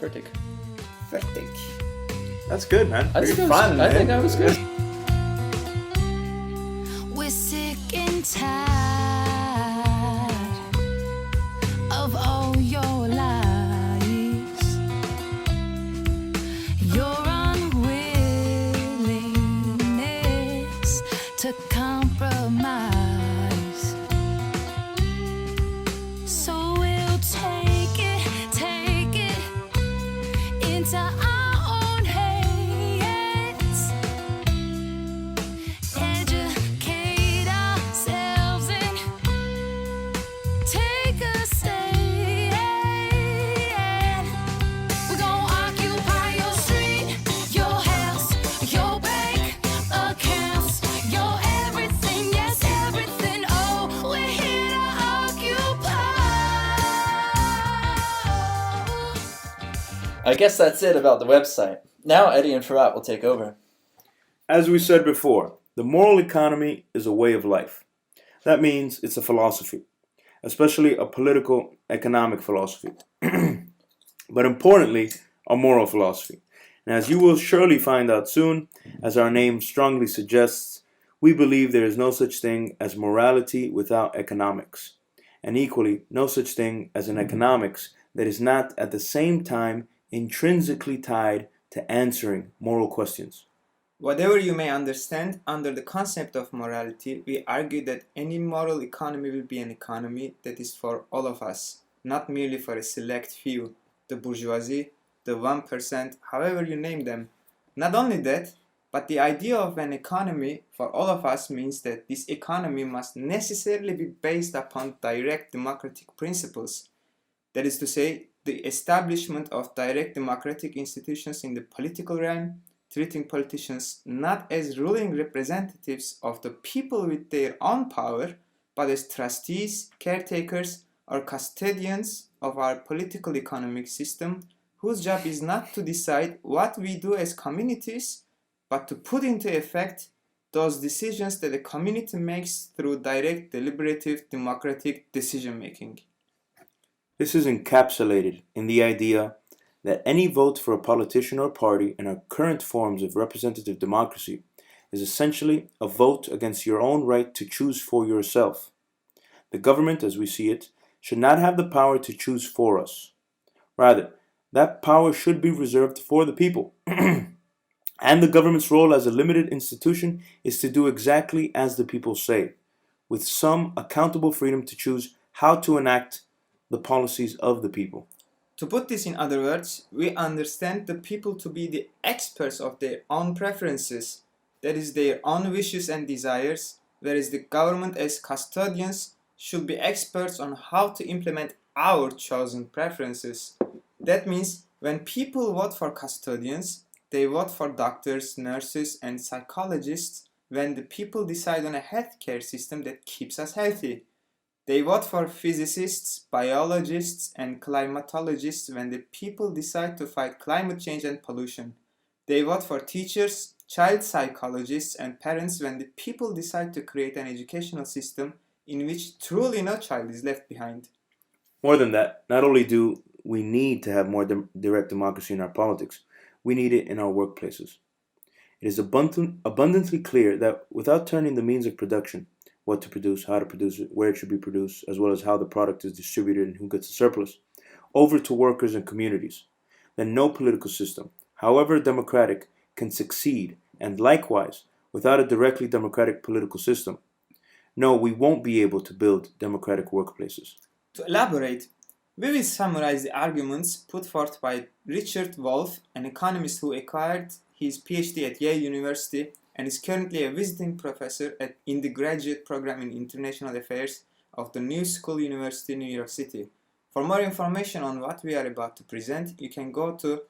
Fertig. Fertig. That's good, man. I think Pretty I was, fun, I man. think I was good. We're sick and tired of all your lies, your unwillingness to compromise. So we'll take it into our own hands. Educate ourselves and take a stand. We're gonna occupy your street, your house, your bank accounts, your everything, yes, everything. Oh, we're here to occupy. I guess that's it about the website. Now Eddie and Farhat will take over. As we said before, the moral economy is a way of life. That means it's a philosophy, especially a political economic philosophy. But importantly, a moral philosophy. And as you will surely find out soon, as our name strongly suggests, we believe there is no such thing as morality without economics, and equally no such thing as an economics that is not at the same time intrinsically tied to answering moral questions. Whatever you may understand under the concept of morality, we argue that any moral economy will be an economy that is for all of us, not merely for a select few, the bourgeoisie, the 1%, however you name them. Not only that, but the idea of an economy for all of us means that this economy must necessarily be based upon direct democratic principles. That is to say, the establishment of direct democratic institutions in the political realm, treating politicians not as ruling representatives of the people with their own power, but as trustees, caretakers, or custodians of our political economic system, whose job is not to decide what we do as communities, but to put into effect those decisions that the community makes through direct, deliberative, democratic decision-making. This is encapsulated in the idea that any vote for a politician or party in our current forms of representative democracy is essentially a vote against your own right to choose for yourself. The government, as we see it, should not have the power to choose for us. Rather, that power should be reserved for the people. And the government's role as a limited institution is to do exactly as the people say, with some accountable freedom to choose how to enact the policies of the people. To put this in other words, we understand the people to be the experts of their own preferences, that is, their own wishes and desires, whereas the government as custodians should be experts on how to implement our chosen preferences. That means when people vote for custodians, they vote for doctors, nurses, and psychologists when the people decide on a healthcare system that keeps us healthy. They vote for physicists, biologists, and climatologists when the people decide to fight climate change and pollution. They vote for teachers, child psychologists, and parents when the people decide to create an educational system in which truly no child is left behind. More than that, not only do we need to have more direct democracy in our politics, we need it in our workplaces. It is abundantly clear that without turning the means of production, what to produce, how to produce it, where it should be produced, as well as how the product is distributed and who gets the surplus, over to workers and communities, then no political system, however democratic, can succeed, and likewise, without a directly democratic political system, no, we won't be able to build democratic workplaces. To elaborate, we will summarize the arguments put forth by Richard Wolff, an economist who acquired his PhD at Yale University and is currently a visiting professor in the graduate program in International Affairs of the New School University, New York City. For more information on what we are about to present, you can go to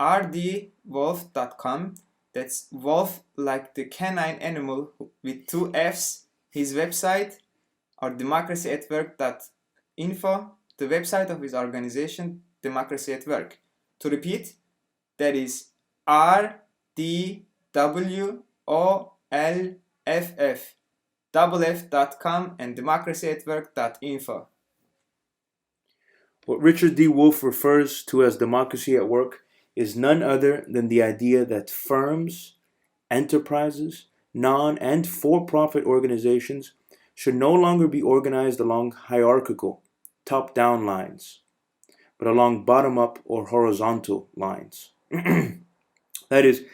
rdwolff.com. That's wolf like the canine animal with 2 F's. His website, or democracyatwork.info, the website of his organization, Democracy at Work. To repeat, that is rdwolff.com and democracyatwork.info. What Richard D. Wolff refers to as democracy at work is none other than the idea that firms, enterprises, non- and for-profit organizations should no longer be organized along hierarchical, top-down lines, but along bottom-up or horizontal lines. That is,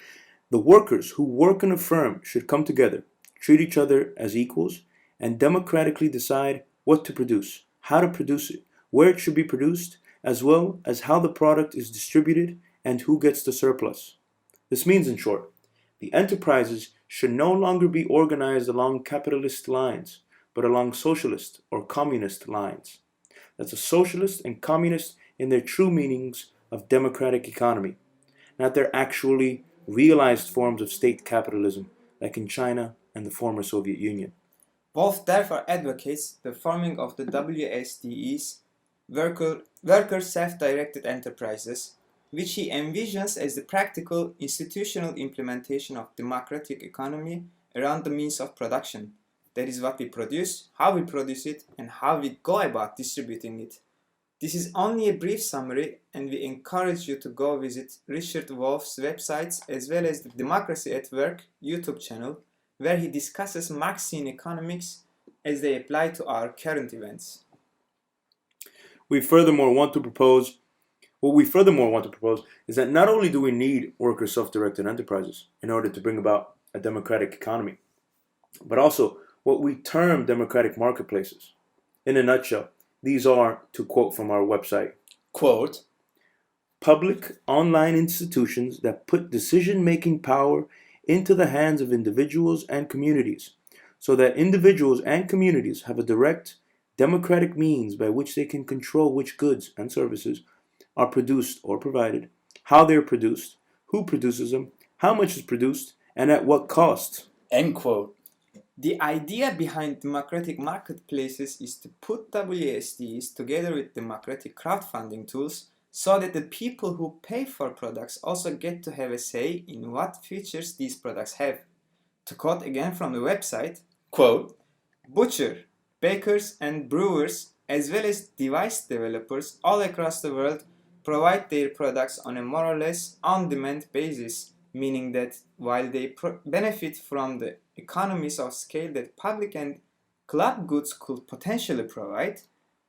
the workers who work in a firm should come together, treat each other as equals, and democratically decide what to produce, how to produce it, where it should be produced, as well as how the product is distributed and who gets the surplus. This means, in short, the enterprises should no longer be organized along capitalist lines, but along socialist or communist lines. That's a socialist and communist in their true meanings of democratic economy, not their actually realized forms of state capitalism, like in China and the former Soviet Union. Wolff therefore advocates the forming of the WSDEs, worker self-directed enterprises, which he envisions as the practical institutional implementation of democratic economy around the means of production. That is what we produce, how we produce it, and how we go about distributing it. This is only a brief summary, and we encourage you to go visit Richard Wolff's websites as well as the Democracy at Work YouTube channel, where he discusses Marxian economics as they apply to our current events. What we furthermore want to propose is that not only do we need worker self-directed enterprises in order to bring about a democratic economy, but also what we term democratic marketplaces. In a nutshell, these are, to quote from our website, Quote, public online institutions that put decision-making power into the hands of individuals and communities, so that individuals and communities have a direct, democratic means by which they can control which goods and services are produced or provided, how they are produced, who produces them, how much is produced, and at what cost. end quote. The idea behind democratic marketplaces is to put WSDs together with democratic crowdfunding tools so that the people who pay for products also get to have a say in what features these products have. To quote again from the website, Quote, butcher, bakers and brewers, as well as device developers all across the world provide their products on a more or less on-demand basis, meaning that while they benefit from the economies of scale that public and club goods could potentially provide,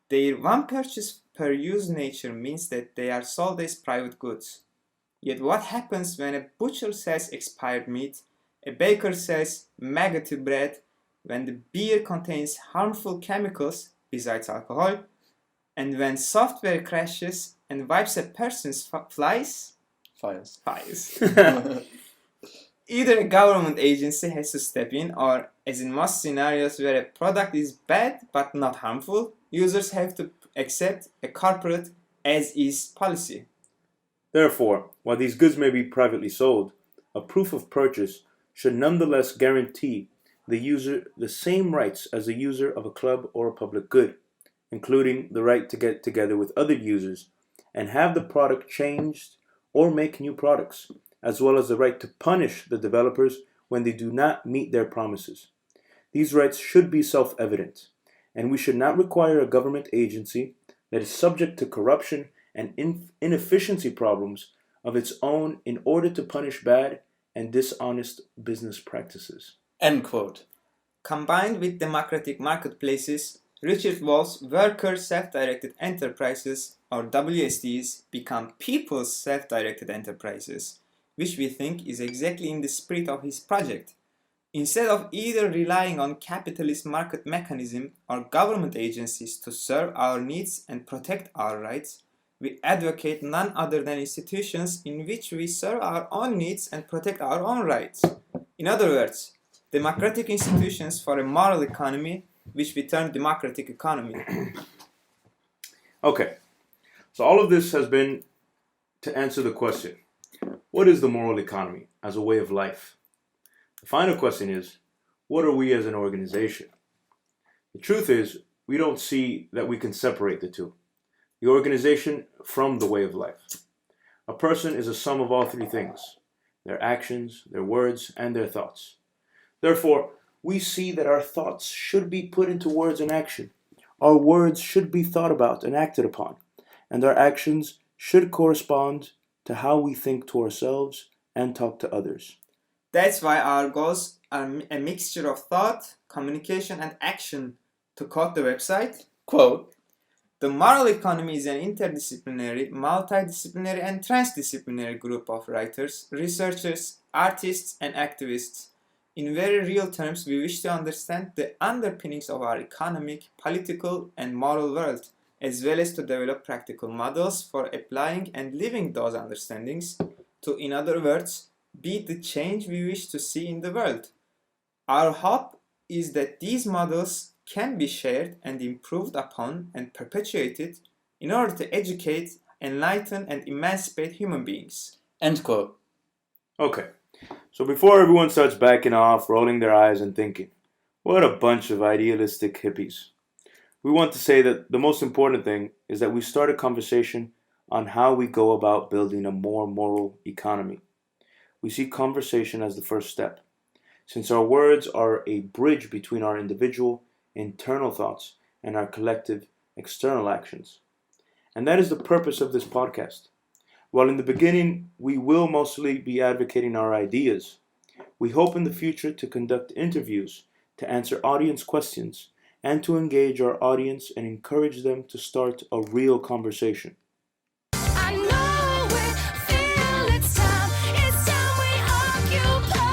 their one purchase per use nature means that they are sold as private goods. Yet what happens when a butcher sells expired meat, a baker sells maggoty bread, when the beer contains harmful chemicals besides alcohol, and when software crashes and wipes a person's files? Either a government agency has to step in, or, as in most scenarios where a product is bad but not harmful, users have to accept a corporate as-is policy. Therefore, while these goods may be privately sold, a proof of purchase should nonetheless guarantee the user the same rights as the user of a club or a public good, including the right to get together with other users and have the product changed or make new products, as well as the right to punish the developers when they do not meet their promises. These rights should be self-evident, and we should not require a government agency that is subject to corruption and inefficiency problems of its own in order to punish bad and dishonest business practices. End quote. Combined with democratic marketplaces, Richard Wolff's worker self-directed enterprises, or WSDs, become people's self-directed enterprises, which we think is exactly in the spirit of his project. Instead of either relying on capitalist market mechanism or government agencies to serve our needs and protect our rights, we advocate none other than institutions in which we serve our own needs and protect our own rights. In other words, democratic institutions for a moral economy, which we term democratic economy. Okay, so all of this has been to answer the question, what is the moral economy as a way of life? The final question is, what are we as an organization? The truth is, we don't see that we can separate the two, the organization from the way of life. A person is a sum of all three things, their actions, their words, and their thoughts. Therefore, we see that our thoughts should be put into words and action. Our words should be thought about and acted upon. and our actions should correspond to how we think to ourselves and talk to others. That's why our goals are a mixture of thought, communication, and action. To quote the website, Quote, the moral economy is an interdisciplinary, multidisciplinary, and transdisciplinary group of writers, researchers, artists, and activists. In very real terms, we wish to understand the underpinnings of our economic, political, and moral world, as well as to develop practical models for applying and living those understandings to, in other words, be the change we wish to see in the world. Our hope is that these models can be shared and improved upon and perpetuated in order to educate, enlighten, and emancipate human beings. end quote. Okay, so before everyone starts backing off, rolling their eyes, and thinking, what a bunch of idealistic hippies, we want to say that the most important thing is that we start a conversation on how we go about building a more moral economy. We see conversation as the first step, since our words are a bridge between our individual, internal thoughts and our collective, external actions. And that is the purpose of this podcast. While in the beginning we will mostly be advocating our ideas, we hope in the future to conduct interviews, to answer audience questions, and to engage our audience and encourage them to start a real conversation.